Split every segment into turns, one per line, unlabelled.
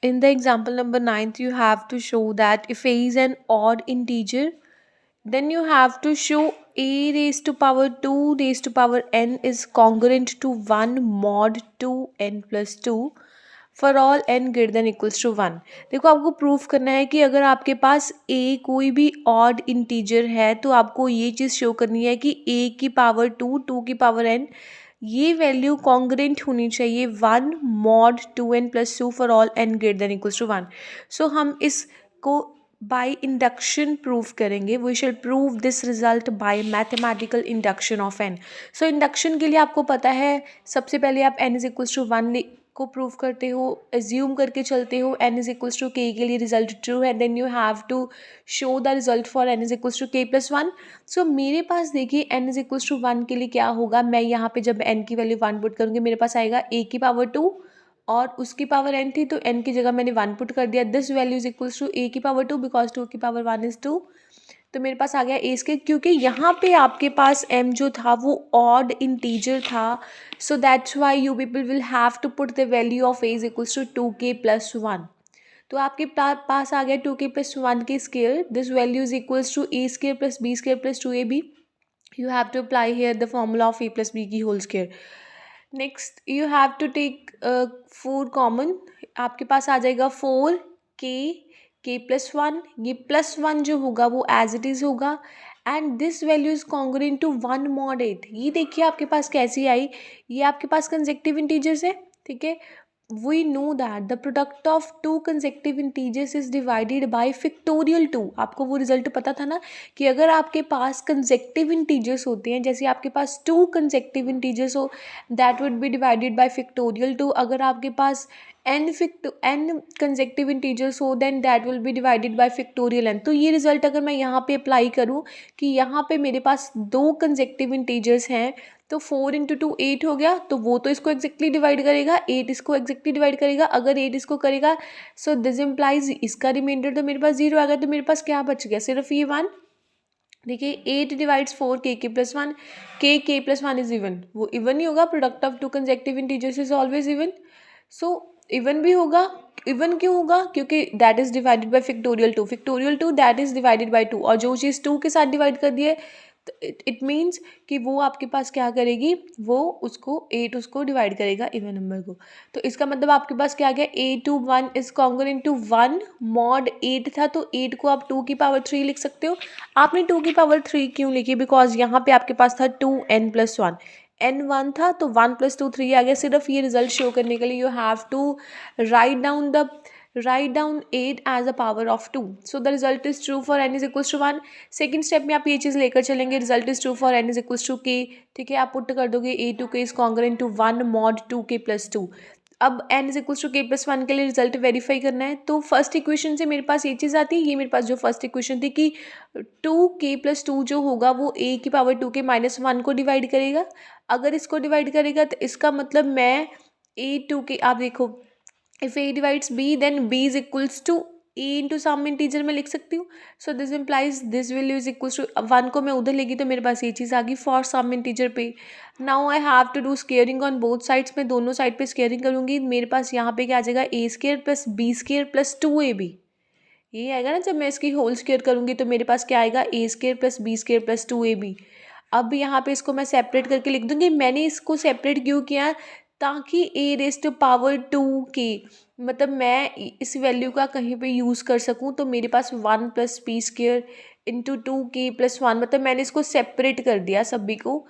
In the example number ninth, you have to show that if a is an odd integer, then you have to show a raised to power 2 raised to power n is congruent to 1 mod 2 n plus 2 for all n greater than equals to 1। देखो, आपको proof करना है कि अगर आपके पास a कोई भी odd integer है तो आपको ये चीज़ शो करनी है कि a की पावर 2 की पावर n ये वैल्यू कॉन्ग्रेंट होनी चाहिए 1 mod 2n+2 for all n greater than equals to 1। So हम इसको बाय इंडक्शन प्रूव करेंगे। We shall prove this result by mathematical induction of n। So induction के लिए आपको पता है, सबसे पहले आप n इज इक्वल्स टू 1 को प्रूव करते हो, एज्यूम करके चलते हो n is equals to k के लिए रिजल्ट ट्रू है, then you have to show the result for n is equals to k+1। So मेरे पास देखिए n इज इक्वल्स टू 1 के लिए क्या होगा, मैं यहाँ पे जब n की वैल्यू 1 पुट करूँगी मेरे पास आएगा a की पावर 2 और उसकी पावर n थी तो n की जगह मैंने 1 पुट कर दिया। This value is equals to a की पावर 2 बिकॉज 2 की पावर 1 इज 2। तो मेरे पास आ गया ए स्क्वायर, क्योंकि यहाँ पे आपके पास m जो था वो ऑड इंटीजर था। So that's why you people will have to put the value of a is equals to 2k+1। तो आपके पास आ गया 2k+1 के square. This value is equals to a square plus b square प्लस 2ab। you have to apply here the formula of a plus b की whole square. Next you have to take 4 common, आपके पास आ जाएगा 4k+1। ये +1 जो होगा वो as it is होगा and this value is congruent to 1 mod 8। ये देखिए आपके पास कैसी आई, ये आपके पास कंसेक्टिव इंटीजर्स है, ठीक है। we know that the product of two consecutive integers is divided by factorial 2। आपको वो रिजल्ट पता था ना कि अगर आपके पास consecutive integers होते हैं, जैसे आपके पास 2 consecutive integers हो, that would be divided by factorial 2। अगर आपके पास n consecutive integers हो then that will be divided by factorial n। तो ये रिजल्ट अगर मैं यहाँ पे अप्लाई करूँ कि यहाँ पे मेरे पास 2 consecutive integers हैं तो 4 इंटू 2 8 हो गया, तो वो तो इसको एग्जैक्टली डिवाइड करेगा, 8 इसको एग्जैक्टली डिवाइड करेगा। अगर 8 इसको करेगा सो दिस इम्प्लाइज इसका रिमाइंडर तो मेरे पास 0 आ गया, तो मेरे पास क्या बच गया, सिर्फ ये 1। देखिए 8 divides 4 k+1, k+1 is even, वो इवन ही होगा। Product of two consecutive integers is always even. So even भी होगा, इवन क्यों होगा, क्योंकि that is divided by factorial 2 that is divided by 2, और जो चीज़ 2 के साथ डिवाइड कर दिए तो इट मीन्स कि वो आपके पास क्या करेगी, वो उसको 8 उसको डिवाइड करेगा इवन नंबर को। तो इसका मतलब आपके पास क्या आ गया, 8 to 1 is congruent to 1 mod 8 था, तो 8 को आप 2 की पावर 3 लिख सकते हो। आपने 2 की पावर 3 क्यों लिखी, बिकॉज यहाँ पे आपके पास था 2n+1, n 1 था तो 1+2 3 आ गया। सिर्फ ये रिजल्ट शो करने के लिए you have to write down 8 as a power of 2। so the result is true for n is equals to 1। Second step में आप ये चीज़ लेकर चलेंगे, result is true for n is equals to k, ठीक है। आप पुट कर दोगे a to k is congruent to 1 mod 2k+2। अब n is equals to k+1 के लिए रिजल्ट वेरीफाई करना है, तो फर्स्ट इक्वेशन से मेरे पास ये चीज़ आती है। ये मेरे पास जो फर्स्ट इक्वेशन थी कि 2k+2 जो होगा वो a की पावर 2k-1 को डिवाइड करेगा। अगर इसको डिवाइड करेगा तो इसका मतलब मैं a2k, आप देखो if a divides b then b is equals to a into some integer में लिख सकती हूँ। So this implies this value is equals to 1 को मैं उधर लेगी तो मेरे पास ये चीज़ आ गई फॉर सम इंटीजर पे। Now I have to do squaring on both sides, में दोनों साइड पे स्केयरिंग करूँगी। मेरे पास यहाँ पे क्या आ जाएगा, a square plus b square plus 2ab। ये आएगा ना, जब मैं इसकी होल स्केयर करूँगी तो मेरे पास क्या आएगा, a square plus b square plus 2ab। अब यहाँ पे इसको मैं सेपरेट करके लिख दूँगी। मैंने इसको सेपरेट क्यों किया, ताकि a rest to power 2k, मतलब मैं इस वैल्यू का कहीं पे यूज़ कर सकूँ। तो मेरे पास 1 plus P square into 2k+1, मतलब मैंने इसको सेपरेट कर दिया सभी को,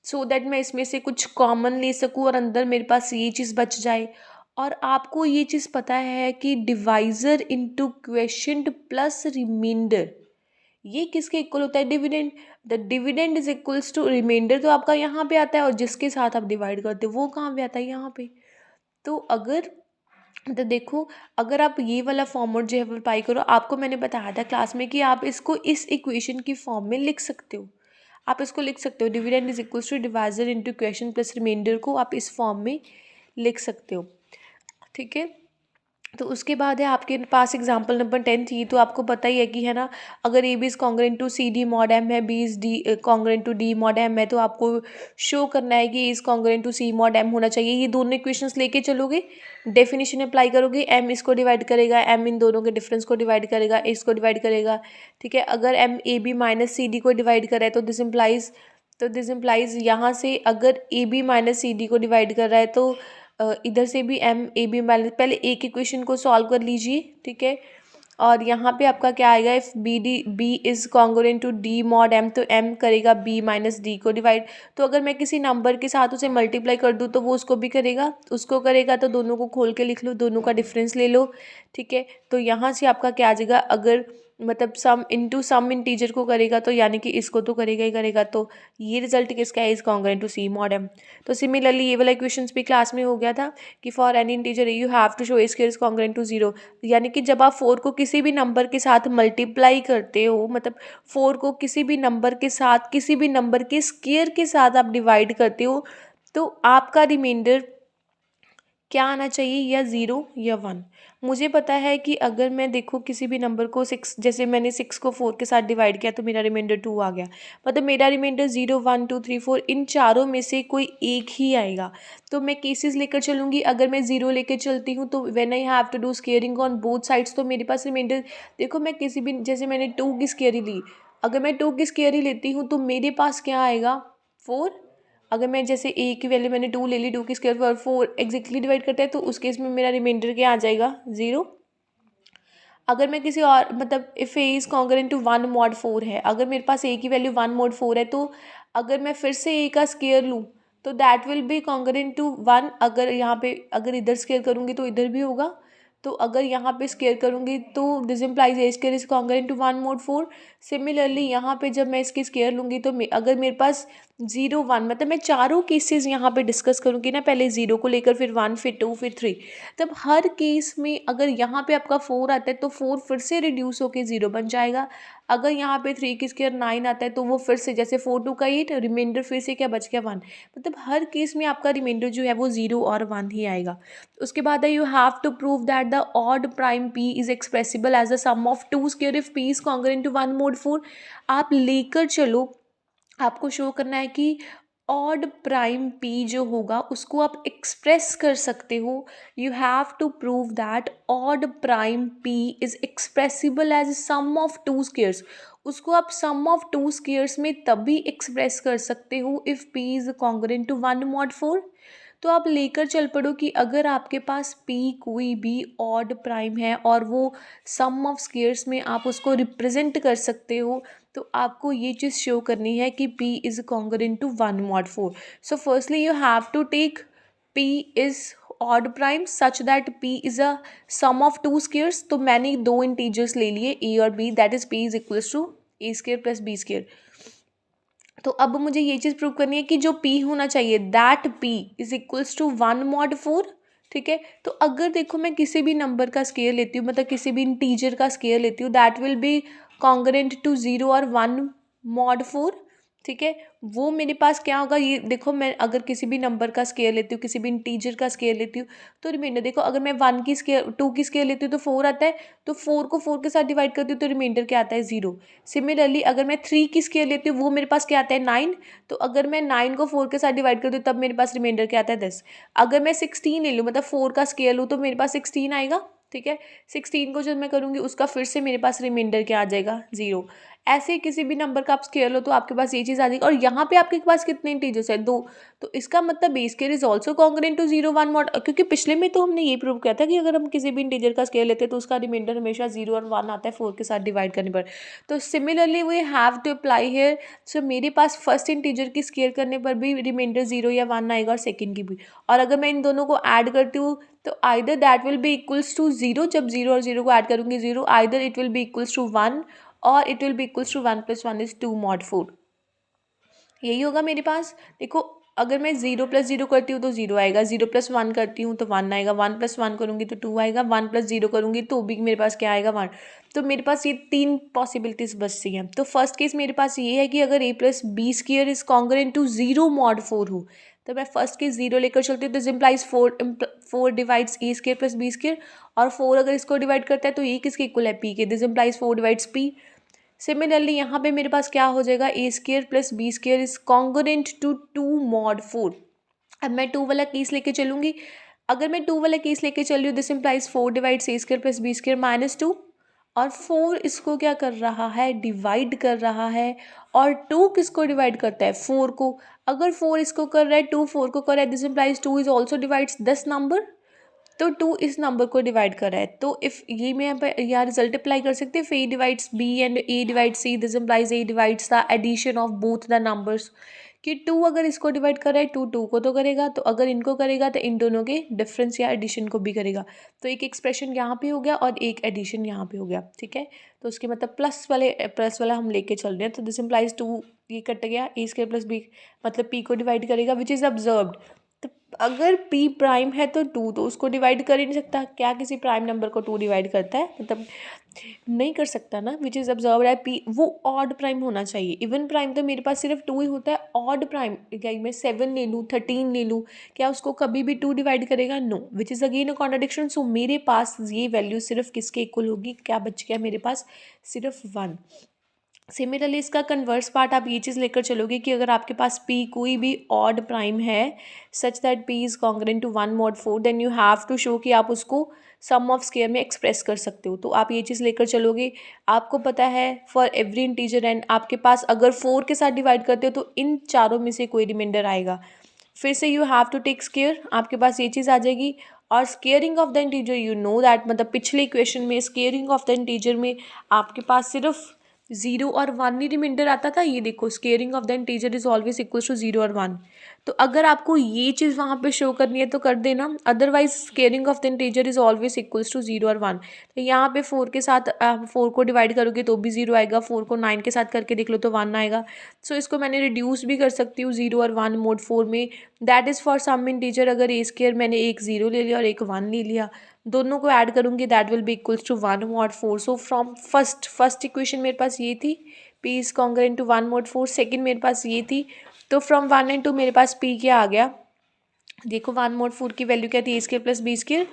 सो दैट मैं इसमें से कुछ कॉमन ले सकूँ और अंदर मेरे पास ये चीज़ बच जाए। और आपको ये चीज़ पता है कि divisor into question plus reminder ये किसके इक्वल होता है, dividend. The dividend is equals to reminder, तो आपका यहाँ पे आता है, और जिसके साथ आप डिवाइड करते हो वो कहाँ पे आता है, यहाँ पे। तो अगर तो देखो, अगर आप ये वाला फॉर्मूला जो है वो अप्लाई करो, आपको मैंने बताया था क्लास में कि आप इसको इस इक्वेशन की फॉर्म में लिख सकते हो। आप इसको लिख सकते हो, dividend is equals to divisor into question plus reminder को आप इस फॉर्म में लिख सकते हो, ठीक है। तो उसके बाद है आपके पास एग्जाम्पल नंबर 10 थी, तो आपको पता ही है कि है ना, अगर ए B is congruent to C D mod M है, B is D congruent to D mod M है, तो आपको शो करना है कि is congruent to C mod M होना चाहिए। ये दोनों इक्वेशंस लेके चलोगे, डेफिनेशन अप्लाई करोगे, एम इसको डिवाइड करेगा, एम इन दोनों के डिफरेंस को डिवाइड करेगा, इसको डिवाइड करेगा, ठीक है। अगर m a b minus c d को डिवाइड कर रहा है तो दिस इम्प्लाइज यहाँ से अगर ए बी माइनस सी डी को डिवाइड कर रहा है तो इधर से भी एम ए बी माइनस, पहले एक इक्वेशन को सॉल्व कर लीजिए, ठीक है। और यहाँ पे आपका क्या आएगा, if b is congruent to D mod m, तो एम करेगा बी माइनस डी को डिवाइड। तो अगर मैं किसी नंबर के साथ उसे मल्टीप्लाई कर दूँ तो वो उसको भी करेगा, उसको करेगा, तो दोनों को खोल के लिख लो, दोनों का डिफरेंस ले लो, ठीक है। तो यहाँ से आपका क्या आ जाएगा, अगर मतलब सम इंटीजर को करेगा तो यानी कि इसको तो करेगा ही करेगा, तो ये रिजल्ट किसका है, is congruent to C mod m. तो सिमिलरली ये वाला इक्वेशंस भी क्लास में हो गया था कि for any integer you have to show a square is congruent to 0, यानी कि जब आप 4 को किसी भी नंबर के साथ मल्टीप्लाई करते हो, मतलब 4 को किसी भी नंबर के साथ, किसी भी नंबर के स्क्वायर के साथ आप डिवाइड करते हो, तो आपका रिमाइंडर क्या आना चाहिए, या 0 या 1। मुझे पता है कि अगर मैं देखो किसी भी नंबर को 6, जैसे मैंने 6 को 4 के साथ डिवाइड किया तो मेरा रिमाइंडर 2 आ गया, मतलब मेरा रिमाइंडर 0 1 2 3 4 इन चारों में से कोई एक ही आएगा। तो मैं केसेस लेकर चलूँगी, अगर मैं 0 लेकर चलती हूँ तो when I have to do squaring on both sides, तो मेरे पास रिमाइंडर, देखो मैं किसी भी, जैसे मैंने 2 की स्केयरी ली, अगर मैं 2 की स्केयरी लेती हूँ तो मेरे पास क्या आएगा, 4। अगर मैं जैसे ए की वैल्यू मैंने 2 ले ली, 2 की स्क्वायर पर 4 एग्जैक्टली डिवाइड करता है, तो उस केस में मेरा रिमाइंडर क्या आ जाएगा, 0। अगर मैं किसी और, मतलब if a is congruent to 1 mod 4 है, अगर मेरे पास ए की वैल्यू 1 मॉड 4 है, तो अगर मैं फिर से ए का स्क्वायर लूँ तो that will be congruent to 1। अगर यहाँ पे, अगर इधर स्क्वायर करूँगी तो इधर भी होगा, तो अगर यहाँ पे स्क्वायर करूँगी तो this implies a square is congruent to 1 mod 4। Similarly यहाँ पे जब मैं इसकी स्क्वायर लूँगी तो अगर मेरे पास 0 1, मतलब मैं चारों केसेस यहाँ पे डिस्कस करूँगी ना, पहले 0 को लेकर, फिर 1, फिर 2, फिर 3, तब हर केस में अगर यहाँ पे आपका 4 आता है तो 4 फिर से रिड्यूस होके 0 बन जाएगा। अगर यहाँ पे 3 की स्क्वायर 9 आता है तो वो फिर से, जैसे 4 2 का 8, रिमाइंडर फिर से क्या बच गया, 1। मतलब हर केस में आपका रिमाइंडर जो है वो 0 और 1 ही आएगा। उसके बाद है you have to prove that the odd prime p is expressible as a sum of 2 square if p is congruent to 1 mod 4। आप लेकर चलो, आपको शो करना है कि ऑड प्राइम p जो होगा उसको आप एक्सप्रेस कर सकते हो। You have to prove that odd prime p is expressible as sum of 2 squares. उसको आप सम ऑफ 2 स्क्वायर्स में तभी एक्सप्रेस कर सकते हो if p is congruent to 1 mod 4। तो आप लेकर चल पड़ो कि अगर आपके पास p कोई भी ऑड प्राइम है और वो सम ऑफ स्क्वायर्स में आप उसको रिप्रेजेंट कर सकते हो, तो आपको ये चीज़ शो करनी है कि p is congruent to 1 mod 4। So firstly you have to take p is odd prime such that p is a sum of 2 squares. तो मैंने 2 इंटीजर्स ले लिए a और b, that is p is equals to a square plus b square. तो अब मुझे ये चीज़ prove करनी है कि जो p होना चाहिए that p is equals to 1 mod 4, ठीक है। तो अगर देखो मैं किसी भी नंबर का स्केयर लेती हूँ, मतलब किसी भी इंटीजर का स्केयर लेती हूँ, that will be congruent to 0 और 1 mod 4, ठीक है। वो मेरे पास क्या होगा, ये देखो मैं अगर किसी भी नंबर का स्केयर लेती हूँ, किसी भी इंटीजर का स्केयर लेती हूँ, तो रिमाइंडर देखो, अगर मैं 1 की स्केयर 2 की स्केयर लेती हूँ तो 4 आता है, तो 4 को 4 के साथ डिवाइड करती हूँ तो रिमाइंडर क्या आता है, 0। सिमिलरली अगर मैं 3 की स्केयर लेती हूँ, वो मेरे पास क्या आता है, 9। तो अगर मैं 9 को 4 के साथ डिवाइड करती हूँ तब मेरे पास रिमाइंडर क्या आता है, 10। अगर मैं 16 ले लूँ, मतलब 4 का स्केयर लूँ, तो मेरे पास 16 आएगा, ठीक है। 16 को जब मैं करूँगी उसका फिर से मेरे पास रिमाइंडर क्या आ जाएगा, 0। ऐसे किसी भी नंबर का आप स्केयर लो तो आपके पास ये चीज़ आ जाएगी। और यहाँ पे आपके पास कितने इंटीजर्स है, 2, तो इसका मतलब b's square is also congruent to 0 1 mod, क्योंकि पिछले में तो हमने ये प्रूव किया था कि अगर हम किसी भी इंटीजर का स्केयर लेते हैं तो उसका रिमाइंडर हमेशा 0 और 1 आता है 4 के साथ डिवाइड करने पर। तो similarly we have to apply here. So मेरे पास फर्स्ट इंटीजर की स्केयर करने पर भी रिमाइंडर 0 या 1 आएगा और सेकेंड की भी। और अगर मैं इन दोनों को ऐड करती हूँ तो either that will be equals to 0, जब 0 और 0 को ऐड करूँगी 0, either it will be equals to 1 और it will be equals to 1 + 1 is 2 mod 4। यही होगा मेरे पास। देखो अगर मैं 0 + 0 करती हूँ तो 0 आएगा, 0 + 1 करती हूँ तो 1 आएगा, 1 + 1 करूँगी तो 2 आएगा, 1 + 0 करूँगी तो भी मेरे पास क्या आएगा, 1। तो मेरे पास ये 3 पॉसिबिलिटीज़ बचती हैं। तो फर्स्ट केस मेरे पास ये है कि अगर a + b square is congruent to 0 mod 4 हो, तो मैं फर्स्ट केस 0 लेकर चलती हूँ, तो implies 4 divides a square plus B square, और 4 अगर इसको डिवाइड करता है तो ये किसके इक्वल है, P K, this implies 4 divides P. Similarly यहाँ पे मेरे पास क्या हो जाएगा, A square plus B square is congruent to 2 mod 4। अब मैं 2 वाला केस लेके चलूँगी, अगर मैं 2 वाला केस लेके चल रही हूँ, this implies 4 divides a square plus B square minus 2, और 4 इसको क्या कर रहा है, डिवाइड कर रहा है, और 2 किसको डिवाइड करता है, 4 को। अगर 4 इसको कर रहा है, 2 4 को कर रहा है, this implies 2 is also divides this number, तो 2 इस नंबर को डिवाइड कर रहा है। तो इफ़ ये मैं यहाँ पे यहाँ रिजल्ट अप्लाई कर सकते हैं, a divides b and a divides c, this implies a divides the addition of both the numbers, कि 2 अगर इसको डिवाइड कर रहा है, 2 को तो करेगा, तो अगर इनको करेगा तो इन दोनों के डिफरेंस या एडिशन को भी करेगा। तो एक एक्सप्रेशन यहाँ पे हो गया और एक एडिशन यहाँ पे हो गया, ठीक है। तो उसके मतलब प्लस वाला हम लेके चल रहे हैं, तो दिस इम्प्लाइज 2 ये कट गया, ए स्क्वायर प्लस बी मतलब पी को डिवाइड करेगा, विच इज़ ऑब्जर्व्ड। तो अगर पी प्राइम है तो 2 तो उसको डिवाइड कर ही नहीं सकता, क्या किसी प्राइम नंबर को 2 डिवाइड करता है, मतलब नहीं कर सकता ना, विच इज़ ऑब्जर्व्ड है पी, वो ऑड प्राइम होना चाहिए। इवन प्राइम तो मेरे पास सिर्फ 2 ही होता है, ऑड प्राइम क्या मैं 7 ले लूँ, 13 ले लूँ, क्या उसको कभी भी 2 डिवाइड करेगा, no, which is again a contradiction. So मेरे पास ये वैल्यू सिर्फ किसके इक्वल होगी, क्या बच गया मेरे पास, सिर्फ 1। सिमिलरली इसका कन्वर्स पार्ट आप ये चीज़ लेकर चलोगे कि अगर आपके पास p कोई भी ऑड प्राइम है such that p is congruent to 1 mod 4, then you have to show कि आप उसको सम ऑफ स्क्वायर में एक्सप्रेस कर सकते हो। तो आप ये चीज़ लेकर चलोगे, आपको पता है फॉर एवरी इंटीजर एंड आपके पास अगर 4 के साथ डिवाइड करते हो तो इन चारों में से कोई रिमाइंडर आएगा, फिर से you have to take square, आपके पास ये चीज़ आ जाएगी। और squaring of the integer you know that, मतलब पिछले इक्वेशन में स्केयरिंग ऑफ द इंटीजर में आपके पास सिर्फ 0 और 1 ही रिमाइंडर आता था। ये देखो squaring of the integer is always equals to 0 और 1। तो अगर आपको ये चीज़ वहाँ पे शो करनी है तो कर देना, otherwise squaring of the integer is always equals to 0 और 1। तो यहाँ पे 4 के साथ 4 को डिवाइड करोगे तो भी 0 आएगा, 4 को 9 के साथ करके देख लो तो 1 आएगा। सो इसको मैंने रिड्यूस भी कर सकती हूँ 0 और 1 मोड 4 में, that is for some integer. अगर ए स्केयर मैंने एक 0 ले लिया और एक 1 ले लिया, दोनों को ऐड करूँगी that will be equals to 1 mod 4। So from first equation मेरे पास ये थी, p is congruent to 1 mod 4। Second मेरे पास ये थी, तो फ्रॉम 1 and 2 मेरे पास p क्या आ गया, देखो 1 mod 4 की वैल्यू क्या थी, a square plus B square,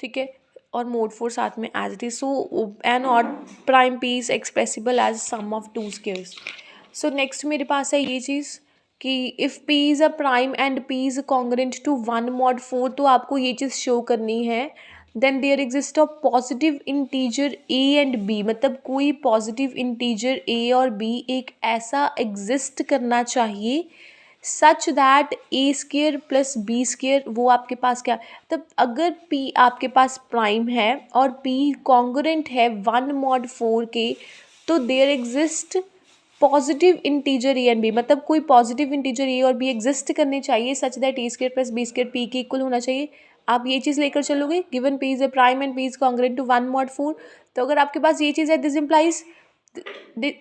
ठीक है, और मोड 4 साथ में as it is. So an odd prime p is expressible as sum of 2 squares. So next मेरे पास है ये चीज़ कि if p is a prime and p is congruent to 1 mod 4, तो आपको ये चीज़ शो करनी है then there exist a positive integer a and b, मतलब कोई पॉजिटिव इंटीजर a और b एक ऐसा एग्जिस्ट करना चाहिए such that a square plus B square वो आपके पास क्या, तब अगर p आपके पास प्राइम है और p कॉन्ग्रुएंट है 1 mod 4 के, तो there exist positive integer a and b, मतलब कोई पॉजिटिव इंटीजर ए और बी एग्जिस्ट करने चाहिए such that a square plus B square p के इक्वल होना चाहिए। आप ये चीज़ लेकर चलोगे, given p is a prime and p is congruent to 1 mod 4। तो अगर आपके पास ये चीज़ है, दिस इम्प्लाइज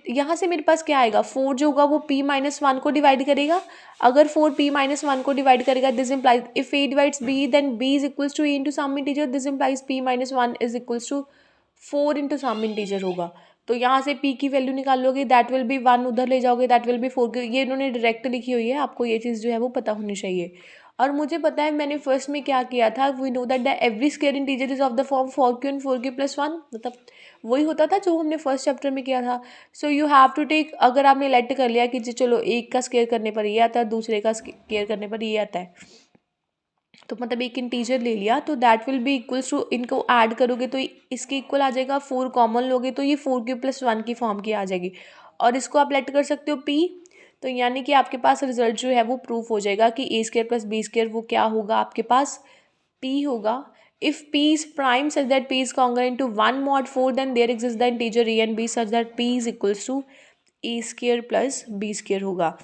यहाँ से मेरे पास क्या आएगा, 4 जो होगा वो p माइनस 1 को डिवाइड करेगा। अगर 4 p माइनस 1 को डिवाइड करेगा, this implies if a divides b then b is equals to a into some integer, this implies p minus 1 is equals to 4 into some integer होगा। तो यहाँ से p की वैल्यू निकालोगे दैट विल बी 1, उधर ले जाओगे दैट विल बी 4। ये इन्होंने डायरेक्ट लिखी हुई है, आपको ये चीज़ जो है वो पता होनी चाहिए। और मुझे पता है मैंने फर्स्ट में क्या किया था, we know that the every square integer is of the form 4q and 4q plus 1, मतलब वही होता था जो हमने फर्स्ट चैप्टर में किया था। So you have to take, अगर आपने लेट कर लिया कि जी चलो एक का स्केयर करने पर ये आता है, दूसरे का स्केयर करने पर ये आता है, तो मतलब एक इंटीजर ले लिया तो that will be equals to, इनको ऐड करोगे तो इसके इक्वल आ जाएगा, 4 कॉमन लोगे तो ये 4q plus 1 की फॉर्म की आ जाएगी, और इसको आप लेट कर सकते हो p। तो यानी कि आपके पास रिजल्ट जो है वो प्रूफ हो जाएगा कि a square plus B square वो क्या होगा, आपके पास p होगा। If p is prime such that p is congruent to 1 mod 4 then there exist the integer a and b such that p is equals to a square plus B square होगा।